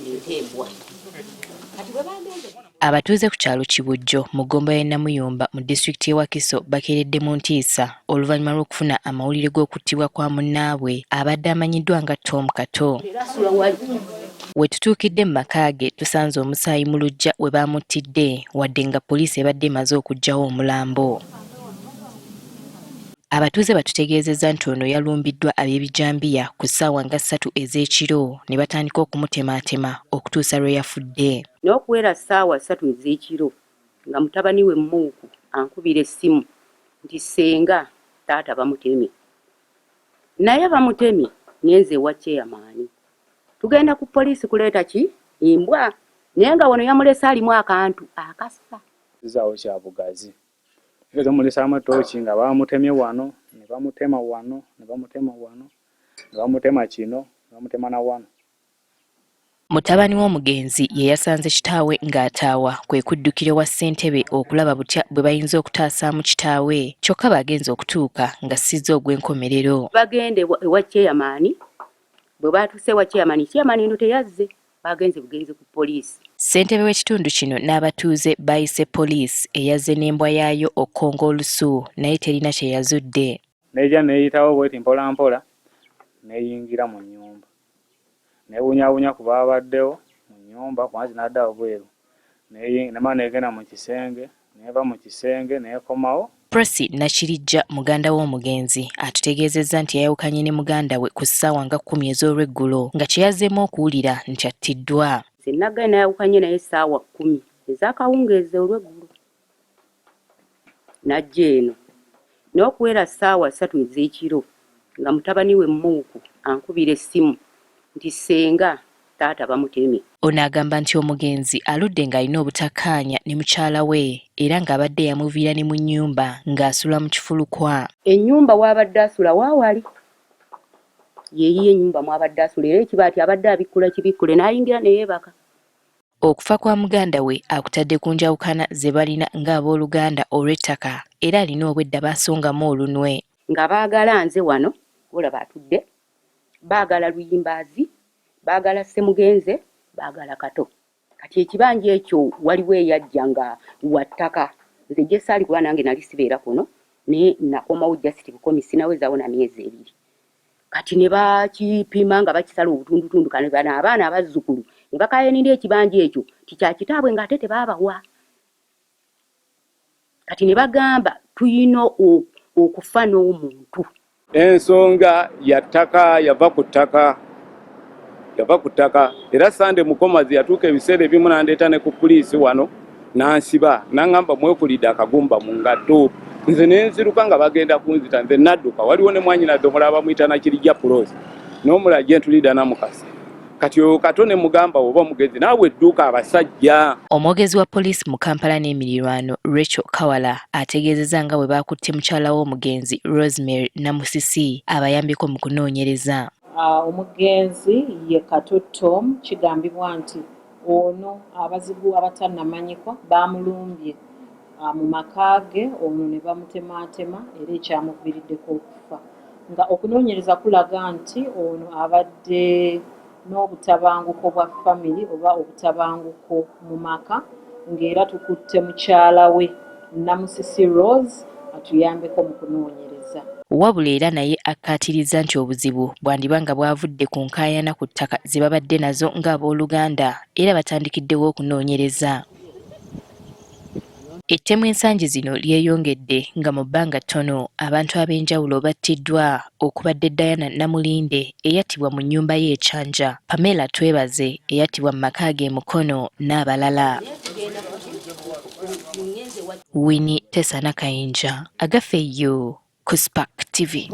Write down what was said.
ntembwa. Abatuuze ku kyalo Kibujjo mu gomba ya Namuyumba mu disitulikiti y'e Wakiso bakeeredde mu ntiisa oluvannyuma lw'okufuna amawulire g'okuttibwa kwa munnaabwe abadde amanyiddwa nga Tom Kato. We tutuukidde mu maka ge tusanze omusaayi mu luggya we baamuttidde wadde nga poliisi ebadde emaze okuggyawo omulambo. Abatuuze batutegeezezza nti ono yalumbiddwa ab'ebijambiya ku ssaawa nga 3 ez'ekiro ne batandika okumutemaatema okutuusa lwe yafudde. N'okuwera ssaawa 3 ez'ekiro nga mutabani we Muuku ankubira essimu nti ssenga taata bamutemye. Naye bamutemye ngenze ewa chairman. Tugenda ku poliisi kuleeta ki? Imbwa. Naye nga wano yamulese alimu akantu akassa. Zaawo kya bugazi. Ezo mulisa amatooki nga bamutemye wano, ne bamutema wano, ne bamutema wano, ne bamutema kino, ne bamutema na wano. Mutabani w'omugenzi ye yasanze kitaawe ng'ataawa kwe kuddukira wa ssentebe okulaba butya bwe bayinza okutaasaamu kitaawe kyokka bagenze okutuuka nga sizza ogw'enkomerero. Bagende ewa chairman, bwe baatuuse ewa chairman eno teyazze, bagenze bugenze ku poliisi. Ssentebe w'ekitundu kino n'abatuuze bayise poliisi eyazze n'embwa yaayo okkonga olusu naye terina kye yazudde. N'ejja neeyitawo bweti mpola mpola neeyingira mu nnyumba. Neewunyawunya ku baabaddewo mu nnyumba kubanzi n'addawo bweru. Nemala neegenda mu kisenge, neeva mu kisenge neekomawo. Prosi Nakirijja muganda w'omugenzi atutegeezezza nti yayawukanye ne muganda we ku ssaawa nga 10 ez'olweggulo nga kye yazzeemu okuwulira nti attiddwa. Ssenaggaye nayawukanye naye ssaawa 10 ez'akawungeezi olweggulo. Najja eno n'okuwera ssaawa 3 ez'ekiro nga mutabani we Muuku ankubira essimu nti ssenga taata bamutemye. Ono agamba nti omugenzi aludde ng'alina obutakkaanya ne mukyala we era ng'abadde yamuviira ne mu nnyumba ng'asula mu kifulukwa. Ennyumba w'abadde asula waawali. Yeeyiye ennyumba mw'abadde asula era ekibaati abadde abikkula kibikkule n'ayingira ne yeebaka. Okufa kwa muganda we akutadde ku njawukana ze balina ng'abooluganda olw'ettaka era alina obwedda baasongamu olunwe. Nga baagala nze wano, olaba atudde, baagala Luyimbaazi, baagala Ssemugenze, baagala Kato. Kati ekibanja ekyo waliwo eyajja nga wa ttaka. Nze gye saali kuba nange nali sibeera kuno, naye nakomawo Justice Commission nawezaawo na myezi 2. Kati ne bakipima nga bakisala obutundutundu kane bana abaana abazzukulu ne bakayinira ekibanja ekyo tikya kitaabwe ng'ate tebaabawa. Kati ne bagamba tuyina okufa n'omuntu. Ensonga ya ttaka yava ku ttaka era Sande Mukomazi yatuuka ebiseera ebimu n'andeeta ne ku poliisi wano n'ansiba n'angamba mwekulidde akagumba mu ngatto. Nze ne nziruka nga bagenda kunzita nze nadduka waliwo ne mwannyinaze omulala bamuyita Nakirijja Pulosi n'omulala gye ntulidda Namukasa. Kati oyo Kato ne mugamba oba omugezi naawe edduuka abasajja. Omwogezi wa poliisi mu Kampala n'emirirwano Rachel Kawala ategeezezza nga bwe baakutte mukyala w'omugenzi Rosemary Namusisi abayambeko mu kunoonyereza. Omugenzi ye Kato Tom kigambibwa nti ono abazigu abatannamanyikwa baamulumbye mu maka ge ono ne bamutemaatema era ekyamuviiriddeko okufa. Nga okunoonyereza kulaga nti ono abadde n'obutabanguko bwa family oba obutabanguko mu maka ng'era tukutte mukyala we Namusisi Rose atuyambeko mu kunoonyereza. Wabula era naye akkaatiriza nti obuzibu bwandiba nga bwavudde ku nkaayana ku ttaka ze babadde nazo ng'abooluganda era batandikiddewo okunoonyereza. Ettemu ensangi zino lyeyongedde nga mu bbanga ttono abantu ab'enjawulo battiddwa okubadde Diana Namulinde eyattibwa mu nnyumba ye Chanja, Pamela Twebaze eyattibwa mu maka ge Mukono n'abalala. Winnie Tesana Kayinja, Agafeyo, ku Spark TV.